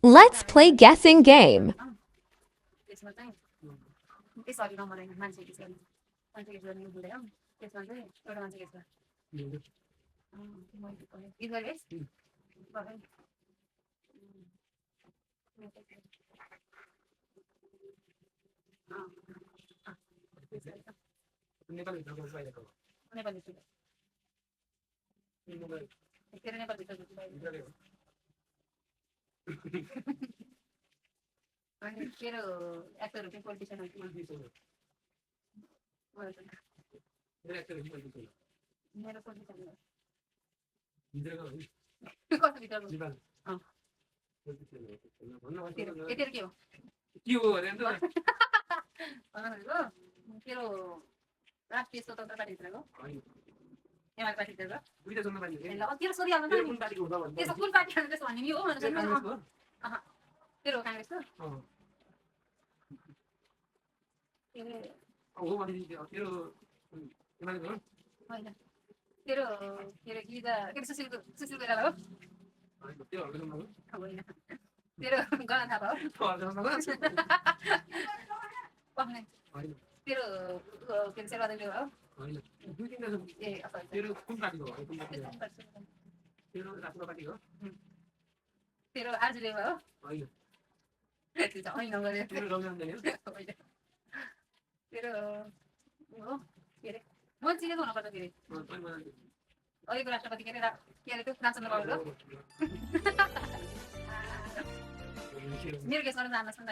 Let's play guessing game. त्यसमा चाहिँ त्यसरी नमनाइ मान्छे गेस गर्ने मान्छे गेस गर्ने हुँदैन त्यसमा चाहिँ एउटा मान्छे गेस गर्ने गीत गरे नेपाली तेरो एक्टर चाहिँ पोलिटिसियन मेरो पोलिटिसियन कस्तो भित्र यति के हो तेरो राष्ट्रिय स्वतन्त्र पार्टीभित्रको एमाले पार्टीभित्रको तेरो सोधिहाल्नु त्यसो कुन पार्टी काङ्ग्रेस भन्ने नि हो तेरो काङ्ग्रेस होइन तेरो के अरे गीता के अरे सुशील कोइराला हो होइन तेरो गणा थापा हो तेरो के अरे शेरबहादुर देउवा हो ए तेरो कुन पार्टी हो तेरो आरजे देउवा हो होइन तेरो हो के अरे म चिनेको हुनुपर्छ के अरे अहिलेको राष्ट्रपति के अरे त्यो रामचन्द्र पौडेल हो मेरो केस गर्न जान्नुहोस् न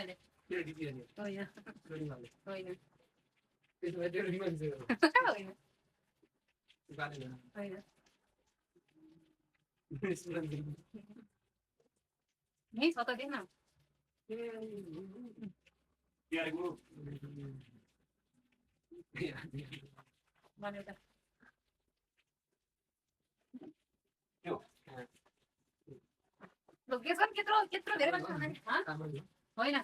यही छ त देख्न त्यत्रो धेरै होइन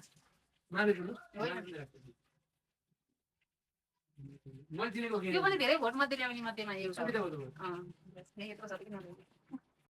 त्यो पनि धेरै भोट मध्ये ल्याउने मध्येमा यत्रो छ कि